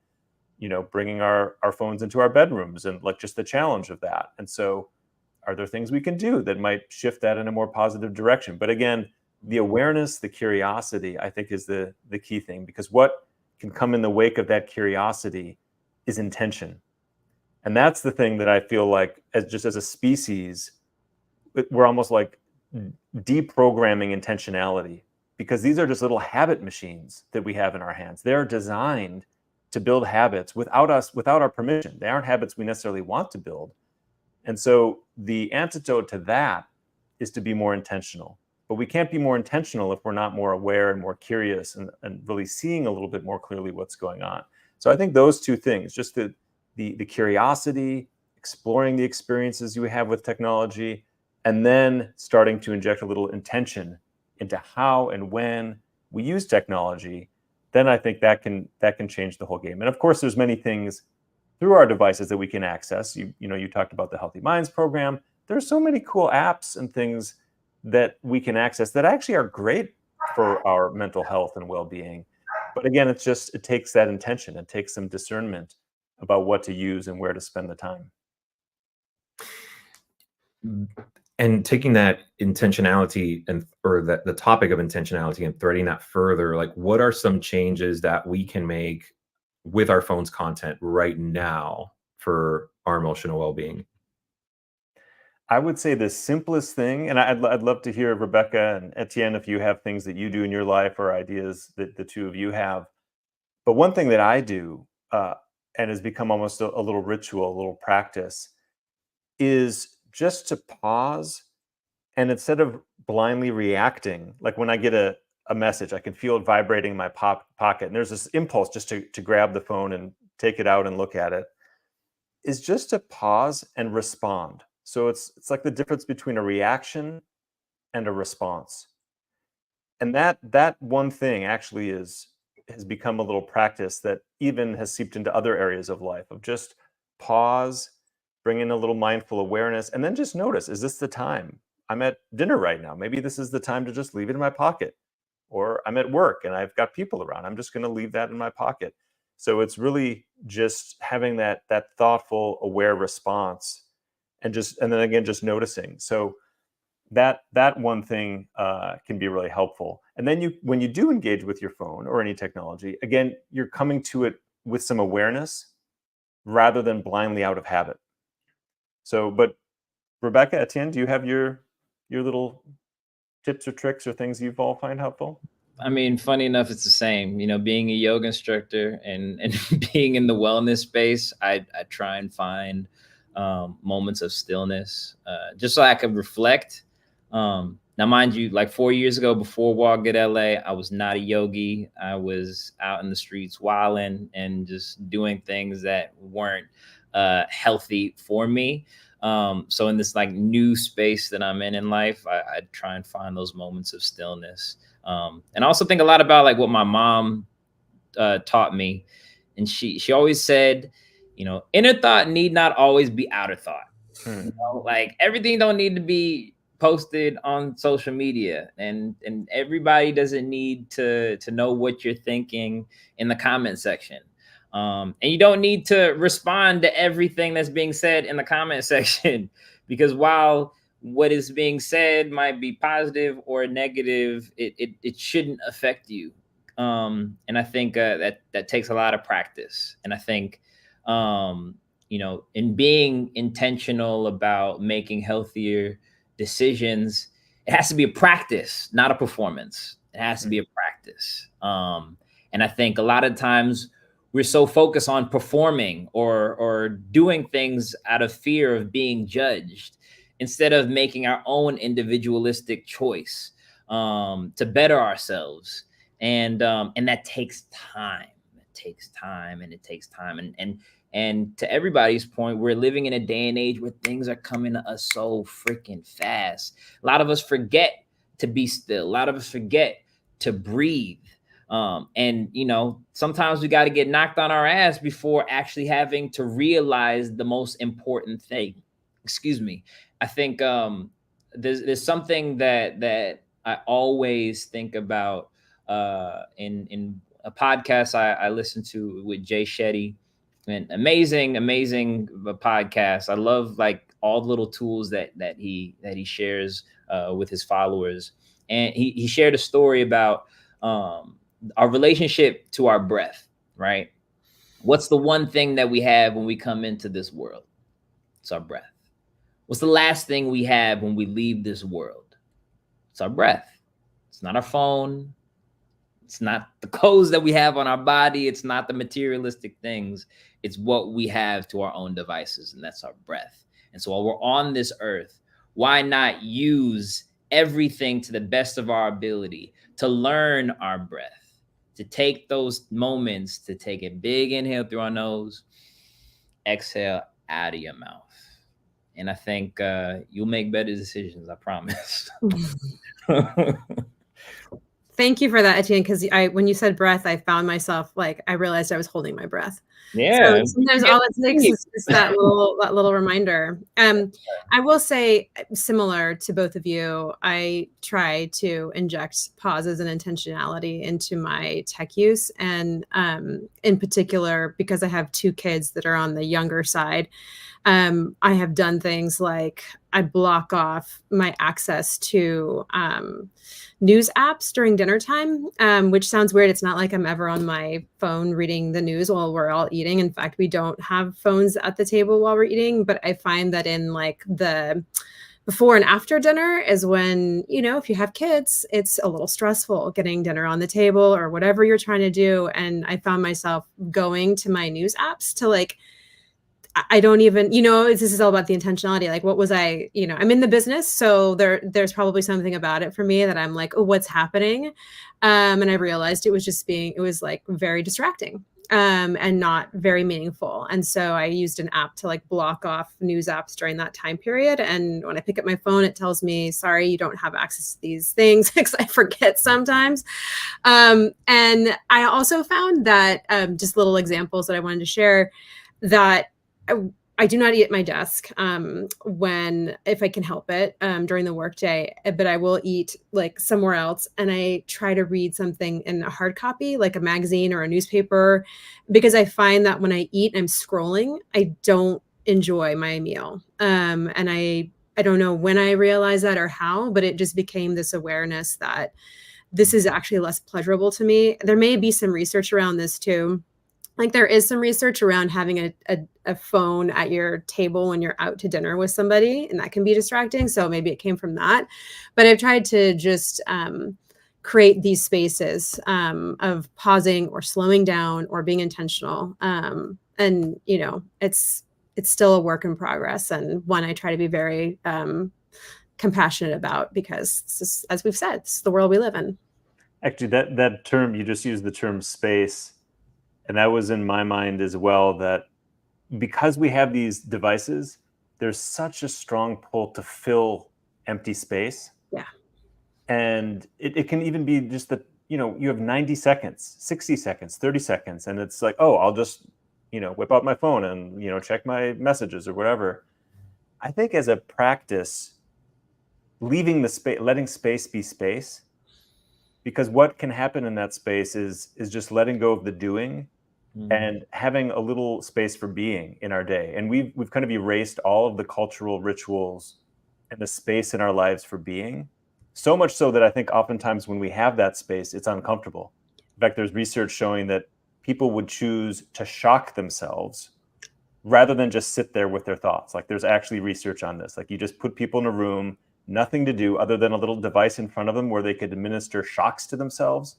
bringing our phones into our bedrooms and like just the challenge of that. And so are there things we can do that might shift that in a more positive direction? But again, the awareness, the curiosity, I think is the key thing, because what can come in the wake of that curiosity is intention. And that's the thing that I feel like as a species, we're almost like deprogramming intentionality, because these are just little habit machines that we have in our hands. They're designed to build habits without our permission. They aren't habits we necessarily want to build. And so the antidote to that is to be more intentional. But we can't be more intentional if we're not more aware and more curious and really seeing a little bit more clearly what's going on. So I think those two things, just the curiosity, exploring the experiences you have with technology, and then starting to inject a little intention into how and when we use technology, then I think that can change the whole game. And of course, there's many things through our devices that we can access. You talked about the Healthy Minds program. There's so many cool apps and things that we can access that actually are great for our mental health and well-being. But again, it takes that intention. It takes some discernment about what to use and where to spend the time.
And taking that intentionality or the topic of intentionality and threading that further, like what are some changes that we can make with our phone's content right now for our emotional well-being?
I would say the simplest thing, and I'd love to hear, Rebecca and Etienne, if you have things that you do in your life or ideas that the two of you have. But one thing that I do, and has become almost a little ritual, a little practice, is just to pause, and instead of blindly reacting, like when I get a message, I can feel it vibrating in my pocket, and there's this impulse just to grab the phone and take it out and look at it, is just to pause and respond. So it's like the difference between a reaction and a response. And that one thing actually has become a little practice that even has seeped into other areas of life, of just pause, bring in a little mindful awareness, and then just notice, is this the time? I'm at dinner right now. Maybe this is the time to just leave it in my pocket. Or I'm at work and I've got people around. I'm just going to leave that in my pocket. So it's really just having that thoughtful, aware response, and then again just noticing. So that one thing can be really helpful. And then when you do engage with your phone or any technology, again, you're coming to it with some awareness rather than blindly out of habit. So, but Rebecca, Etienne, do you have your little tips or tricks or things you've all find helpful?
I mean, funny enough, it's the same. You know, being a yoga instructor and being in the wellness space, I try and find moments of stillness, just so I could reflect. Now, mind you, like 4 years ago, before Walk Good LA, I was not a yogi. I was out in the streets wilding and just doing things that weren't healthy for me. So in this like new space that I'm in life, I try and find those moments of stillness. And I also think a lot about like what my mom taught me. And she always said, you know, inner thought need not always be outer thought. You know, like everything don't need to be posted on social media, and everybody doesn't need to know what you're thinking in the comment section. And you don't need to respond to everything that's being said in the comment section, because while what is being said might be positive or negative, it shouldn't affect you. And I think that takes a lot of practice. And I think, you know, in being intentional about making healthier decisions, it has to be a practice, not a performance. It has to be a practice. And I think a lot of times we're so focused on performing or doing things out of fear of being judged, instead of making our own individualistic choice to better ourselves. And that takes time. It takes time, and it takes time. And to everybody's point, we're living in a day and age where things are coming to us so freaking fast. A lot of us forget to be still. A lot of us forget to breathe. And, you know, sometimes we got to get knocked on our ass before actually having to realize the most important thing. Excuse me. I think there's something that I always think about in a podcast I listened to with Jay Shetty. And amazing podcast. I love like all the little tools that he shares with his followers. And he shared a story about our relationship to our breath, right? What's the one thing that we have when we come into this world? It's our breath. What's the last thing we have when we leave this world? It's our breath. It's not our phone. It's not the clothes that we have on our body. It's not the materialistic things. It's what we have to our own devices, and that's our breath. And so while we're on this earth, why not use everything to the best of our ability to learn our breath, to take those moments, to take a big inhale through our nose, exhale out of your mouth. And I think you'll make better decisions, I promise.
Thank you for that, Etienne, because when you said breath, I found myself like I realized I was holding my breath.
Yeah.
So sometimes all it takes is just that little reminder. I will say, similar to both of you, I try to inject pauses and intentionality into my tech use, and in particular, because I have 2 kids that are on the younger side. I have done things like I block off my access to news apps during dinner time, which sounds weird. It's not like I'm ever on my phone reading the news while we're all eating. In fact, we don't have phones at the table while we're eating. But I find that in like the before and after dinner is when, you know, if you have kids, it's a little stressful getting dinner on the table or whatever you're trying to do. And I found myself going to my news apps to like, I don't even, you know, this is all about the intentionality. Like, what was I, you know, I'm in the business. So there's probably something about it for me that I'm like, oh, what's happening? And I realized it was like very distracting and not very meaningful. And so I used an app to like block off news apps during that time period. And when I pick up my phone, it tells me, sorry, you don't have access to these things, because I forget sometimes. And I also found that just little examples that I wanted to share, that I do not eat at my desk if I can help it during the workday, but I will eat like somewhere else. And I try to read something in a hard copy, like a magazine or a newspaper, because I find that when I eat, I'm scrolling, I don't enjoy my meal. And I don't know when I realized that or how, but it just became this awareness that this is actually less pleasurable to me. There may be some research around this too. Like there is some research around having a phone at your table when you're out to dinner with somebody, and that can be distracting. So maybe it came from that. But I've tried to just create these spaces of pausing or slowing down or being intentional. And you know, it's still a work in progress, and one I try to be very compassionate about, because this is, as we've said, it's the world we live in.
Actually, that term, you just used the term space, and that was in my mind as well, that because we have these devices, there's such a strong pull to fill empty space.
Yeah.
And it can even be just that, you know, you have 90 seconds, 60 seconds, 30 seconds, and it's like, oh, I'll just, you know, whip out my phone and, you know, check my messages or whatever. I think as a practice, leaving the space, letting space be space, because what can happen in that space is just letting go of the doing and having a little space for being in our day. And we've kind of erased all of the cultural rituals and the space in our lives for being. So much so that I think oftentimes when we have that space, it's uncomfortable. In fact, there's research showing that people would choose to shock themselves rather than just sit there with their thoughts. Like there's actually research on this. Like you just put people in a room, nothing to do other than a little device in front of them where they could administer shocks to themselves,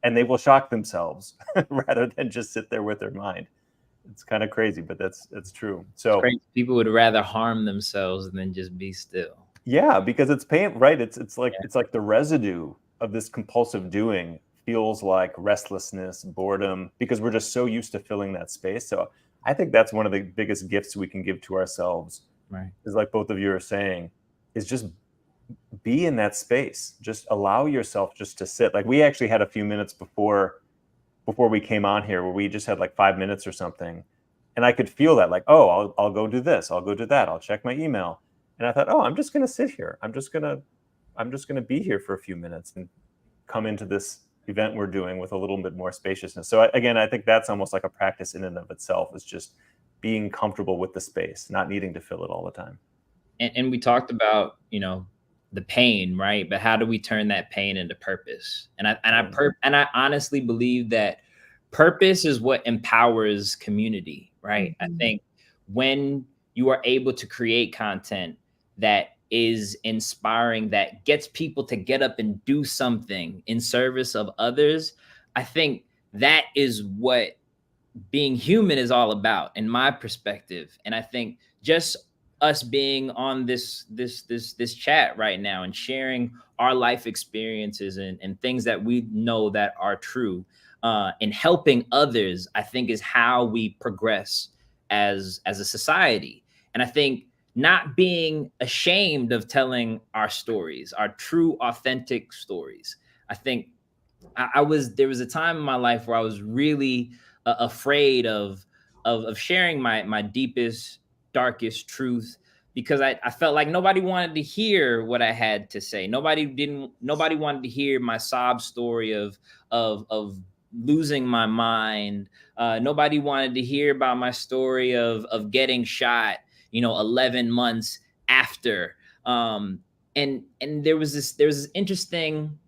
and they will shock themselves rather than just sit there with their mind. It's kind of crazy, but that's true. So
people would rather harm themselves than just be still.
Yeah, because it's pain, right? It's like it's like the residue of this compulsive doing feels like restlessness, boredom, because we're just so used to filling that space. So I think that's one of the biggest gifts we can give to ourselves.
Right.
Is like both of you are saying, is just be in that space. Just allow yourself just to sit. Like we actually had a few minutes before we came on here where we just had like 5 minutes or something. And I could feel that, like, oh, I'll go do this, I'll go do that, I'll check my email. And I thought, oh, I'm just gonna sit here. I'm just gonna be here for a few minutes and come into this event we're doing with a little bit more spaciousness. So again, I think that's almost like a practice in and of itself, is just being comfortable with the space, not needing to fill it all the time.
And we talked about, you know, the pain, right? But how do we turn that pain into purpose? And I honestly believe that purpose is what empowers community, right? I think when you are able to create content that is inspiring, that gets people to get up and do something in service of others, I think that is what being human is all about, in my perspective. And I think just us being on this chat right now and sharing our life experiences and things that we know that are true, and helping others, I think is how we progress as a society. And I think not being ashamed of telling our stories, our true, authentic stories. I think there was a time in my life where I was really afraid of sharing my deepest, darkest truth, because I felt like nobody wanted to hear what I had to say. Nobody wanted to hear my sob story of losing my mind. Nobody wanted to hear about my story of getting shot, 11 months after. And there was this interesting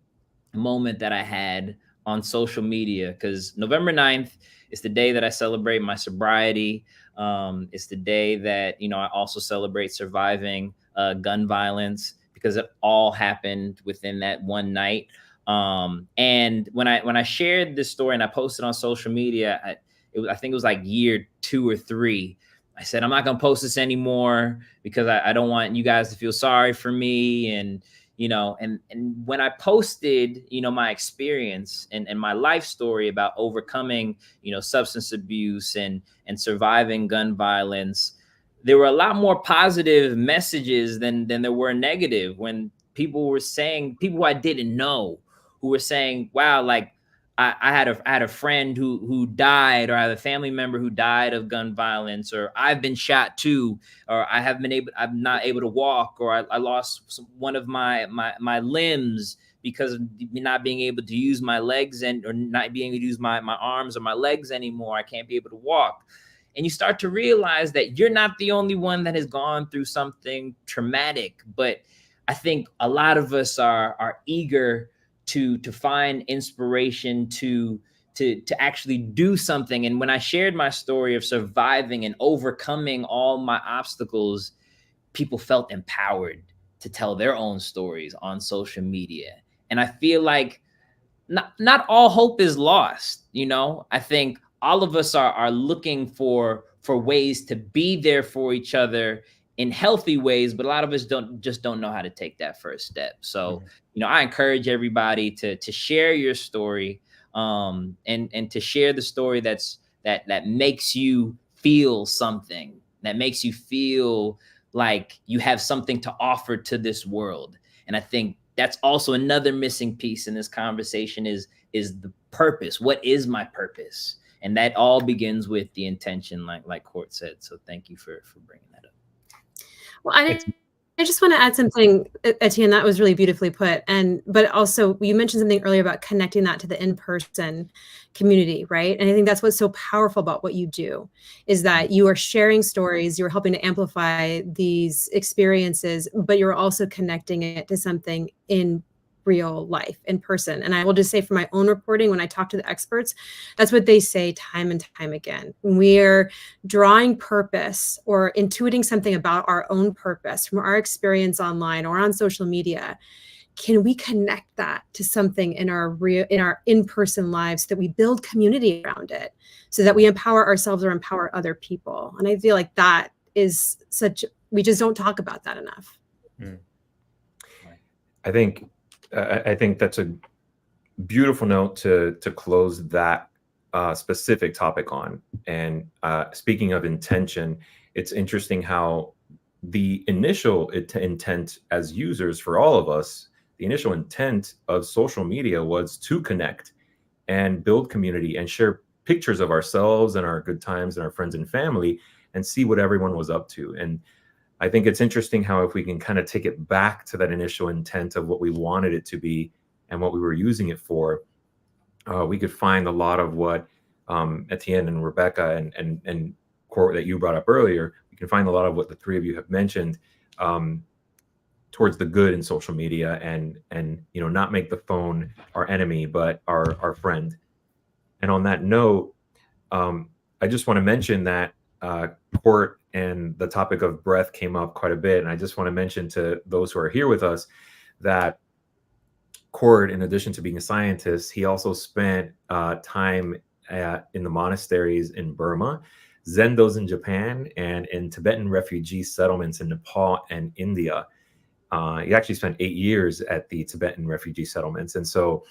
moment that I had on social media, because November 9th is the day that I celebrate my sobriety. It's the day that, I also celebrate surviving gun violence, because it all happened within that one night. And when I shared this story and I posted on social media, I think it was like year 2 or 3. I said, I'm not going to post this anymore because I don't want you guys to feel sorry for me. And when I posted, my experience and my life story about overcoming, substance abuse and surviving gun violence, there were a lot more positive messages than there were negative. When people who I didn't know, who were saying, wow, like I had a friend who died, or I have a family member who died of gun violence, or I've been shot too, or I'm not able to walk, or I lost one of my limbs because of not being able to use my legs or not being able to use my arms or my legs anymore. I can't be able to walk. And you start to realize that you're not the only one that has gone through something traumatic. But I think a lot of us are eager to find inspiration, to to actually do something. And when I shared my story of surviving and overcoming all my obstacles, people felt empowered to tell their own stories on social media. And I feel like not all hope is lost. You know, I think all of us are looking for ways to be there for each other in healthy ways, but a lot of us don't know how to take that first step. So, you know, I encourage everybody to share your story, and to share the story that makes you feel something, that makes you feel like you have something to offer to this world. And I think that's also another missing piece in this conversation is the purpose. What is my purpose? And that all begins with the intention, like Court said. So thank you for bringing that up.
Well, I just want to add something, Etienne, that was really beautifully put. But also you mentioned something earlier about connecting that to the in-person community, right? And I think that's what's so powerful about what you do, is that you are sharing stories, you're helping to amplify these experiences, but you're also connecting it to something in real life, in person. And I will just say, from my own reporting, when I talk to the experts, that's what they say time and time again. We're drawing purpose or intuiting something about our own purpose from our experience online or on social media. Can we connect that to something in our in-person lives, so that we build community around it, so that we empower ourselves or empower other people? And I feel like that is we just don't talk about that enough.
I think that's a beautiful note to close that specific topic on. And speaking of intention, it's interesting how the initial intent as users for all of us, the initial intent of social media was to connect and build community and share pictures of ourselves and our good times and our friends and family and see what everyone was up to. And I think it's interesting how if we can kind of take it back to that initial intent of what we wanted it to be and what we were using it for, we could find a lot of what Etienne and Rebecca and Court that you brought up earlier. We can find a lot of what the three of you have mentioned towards the good in social media, and you know, not make the phone our enemy but our friend. And on that note, I just want to mention that Court and the topic of breath came up quite a bit, and I just want to mention to those who are here with us that Court, in addition to being a scientist, he also spent time in the monasteries in Burma, Zendos in Japan, and in Tibetan refugee settlements in Nepal and India. He actually spent 8 years at the Tibetan refugee settlements. And so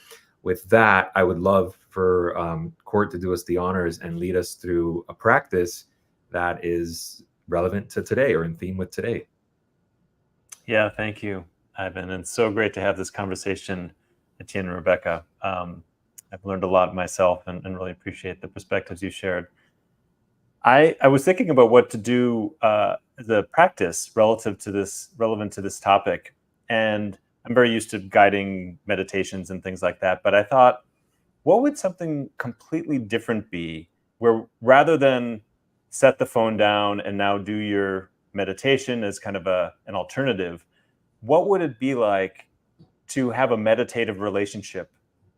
with that, I would love for Court to do us the honors and lead us through a practice that is relevant to today or in theme with today.
Yeah, thank you, Ivan. And it's so great to have this conversation, Etienne and Rebecca. I've learned a lot myself and really appreciate the perspectives you shared. I was thinking about what to do as a practice relevant to this topic. And I'm very used to guiding meditations and things like that. But I thought, what would something completely different be, where rather than set the phone down and now do your meditation as kind of an alternative, what would it be like to have a meditative relationship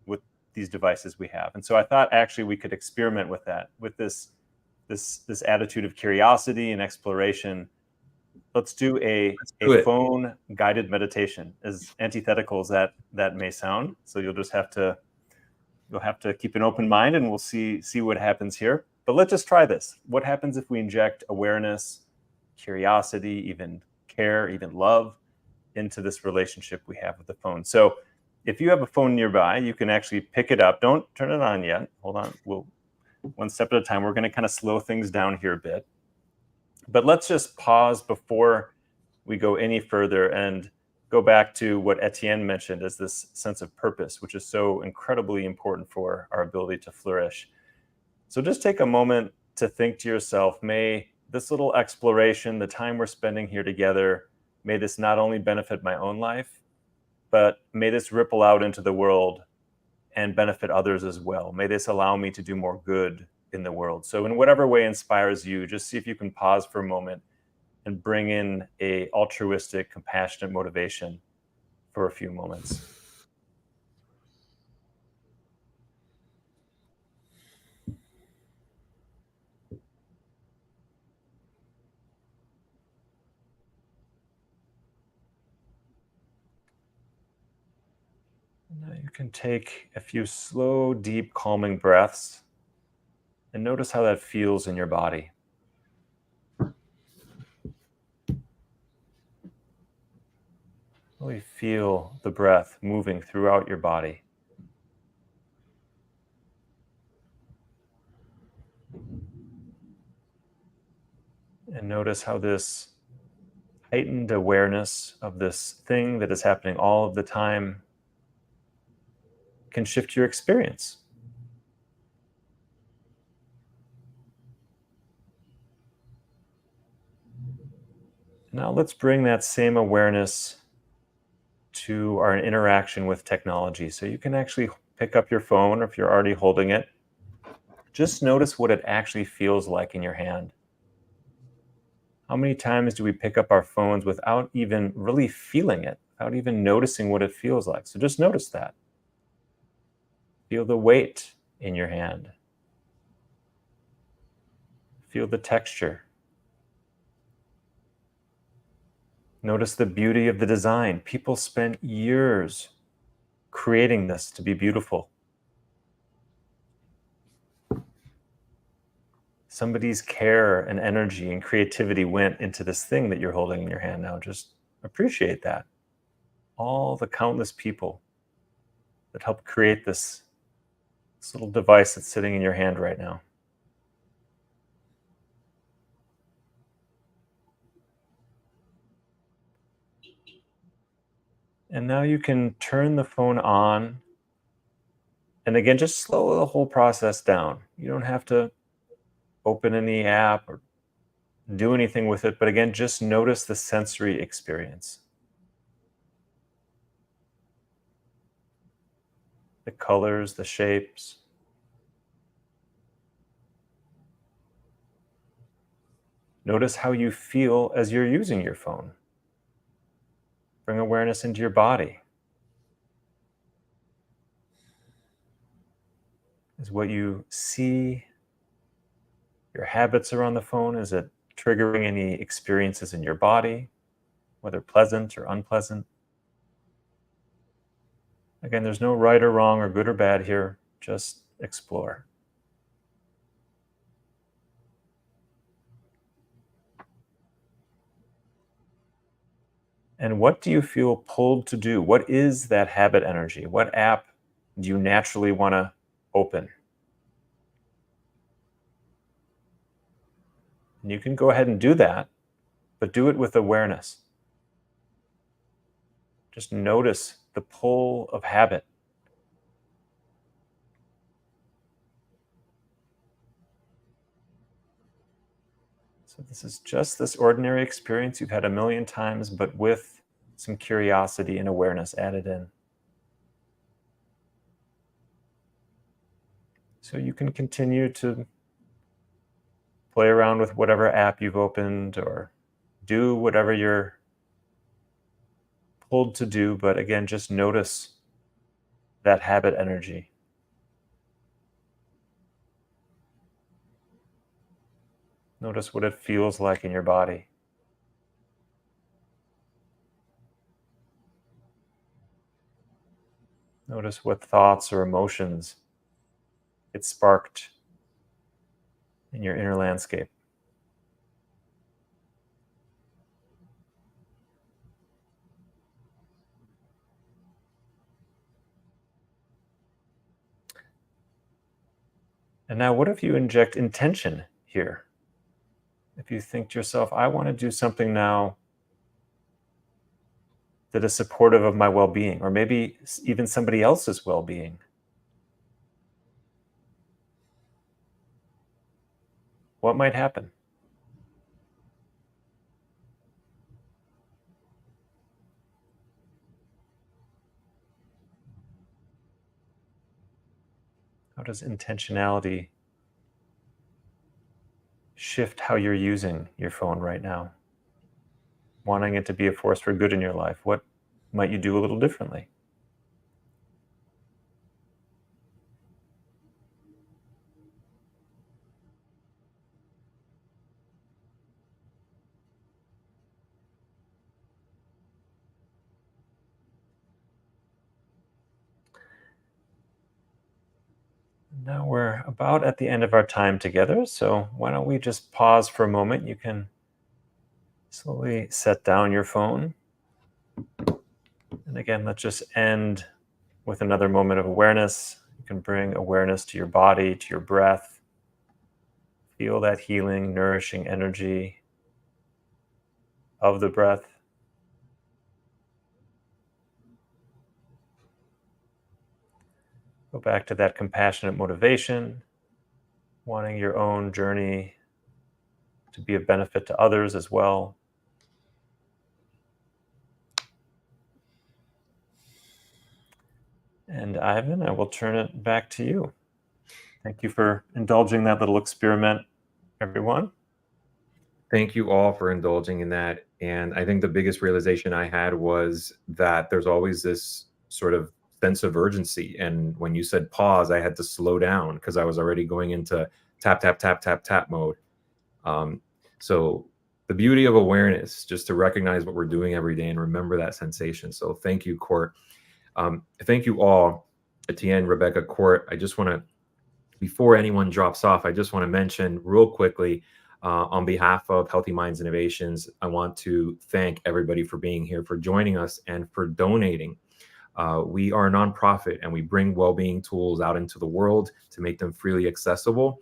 with these devices we have? And so I thought actually we could experiment with that, with this attitude of curiosity and exploration. Let's do a phone guided meditation, as antithetical as that may sound. So you'll have to keep an open mind, and we'll see what happens here. But let's just try this. What happens if we inject awareness, curiosity, even care, even love into this relationship we have with the phone? So if you have a phone nearby, you can actually pick it up. Don't turn it on yet. Hold on. We'll one step at a time. We're going to kind of slow things down here a bit. But let's just pause before we go any further and go back to what Etienne mentioned as this sense of purpose, which is so incredibly important for our ability to flourish. So just take a moment to think to yourself, may this little exploration, the time we're spending here together, may this not only benefit my own life, but may this ripple out into the world and benefit others as well. May this allow me to do more good in the world. So in whatever way inspires you, just see if you can pause for a moment and bring in a altruistic, compassionate motivation for a few moments. Now you can take a few slow, deep, calming breaths and notice how that feels in your body. Really feel the breath moving throughout your body. And notice how this heightened awareness of this thing that is happening all of the time can shift your experience. Now let's bring that same awareness to our interaction with technology. So you can actually pick up your phone, or if you're already holding it, just notice what it actually feels like in your hand. How many times do we pick up our phones without even really feeling it, without even noticing what it feels like? So just notice that. Feel the weight in your hand. Feel the texture. Notice the beauty of the design. People spent years creating this to be beautiful. Somebody's care and energy and creativity went into this thing that you're holding in your hand now. Just appreciate that. All the countless people that helped create this little device that's sitting in your hand right now. And now you can turn the phone on. And again, just slow the whole process down. You don't have to open any app or do anything with it. But again, just notice the sensory experience. The colors, the shapes. Notice how you feel as you're using your phone. Bring awareness into your body. Is what you see, your habits are on the phone? Is it triggering any experiences in your body, whether pleasant or unpleasant? Again, there's no right or wrong or good or bad here. Just explore. And what do you feel pulled to do? What is that habit energy? What app do you naturally want to open? And you can go ahead and do that, but do it with awareness. Just notice the pull of habit. So this is just this ordinary experience you've had a million times, but with some curiosity and awareness added in. So you can continue to play around with whatever app you've opened or do whatever you're pulled to do, but again, just notice that habit energy. Notice what it feels like in your body. Notice what thoughts or emotions get sparked in your inner landscape. And now, what if you inject intention here? If you think to yourself, I want to do something now that is supportive of my well-being, or maybe even somebody else's well-being. What might happen? How does intentionality shift how you're using your phone right now? Wanting it to be a force for good in your life, what might you do a little differently? Now we're about at the end of our time together, so why don't we just pause for a moment. You can slowly set down your phone. And again, let's just end with another moment of awareness. You can bring awareness to your body, to your breath. Feel that healing, nourishing energy of the breath. Go back to that compassionate motivation, wanting your own journey to be of benefit to others as well. And Ivan, I will turn it back to you. Thank you for indulging that little experiment, everyone.
Thank you all for indulging in that. And I think the biggest realization I had was that there's always this sort of sense of urgency. And when you said pause, I had to slow down because I was already going into tap, tap, tap, tap, tap mode. So the beauty of awareness, just to recognize what we're doing every day and remember that sensation. So thank you, Court. Thank you all, Etienne, Rebecca, Court. I just want to, before anyone drops off, I just want to mention real quickly, on behalf of Healthy Minds Innovations, I want to thank everybody for being here, for joining us, and for donating. We are a nonprofit, and we bring well-being tools out into the world to make them freely accessible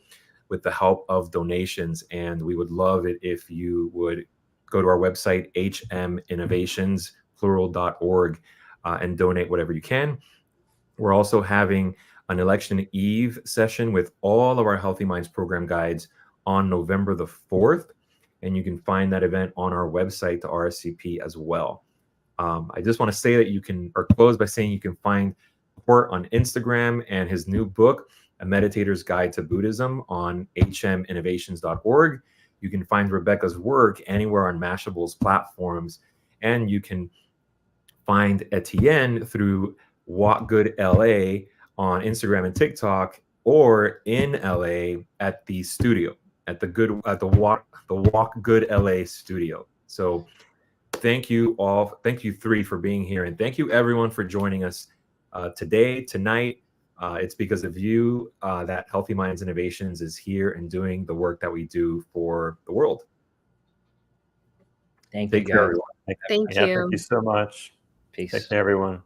with the help of donations. And we would love it if you would go to our website, hminnovations.org, and donate whatever you can. We're also having an election eve session with all of our Healthy Minds program guides on November the 4th. And you can find that event on our website, the RSCP, as well. I just want to say that you can, or close by saying you can find Court on Instagram and his new book, A Meditator's Guide to Buddhism, on hminnovations.org. You can find Rebecca's work anywhere on Mashable's platforms. And you can find Etienne through Walk Good LA on Instagram and TikTok, or in LA at the studio, at the Walk Good LA studio. So thank you all. Thank you three for being here. And thank you everyone for joining us today, tonight. It's because of you that Healthy Minds Innovations is here and doing the work that we do for the world.
Thank
Take
you,
care,
guys.
everyone.
Thank you.
Thank you so much.
Peace.
Take care, everyone.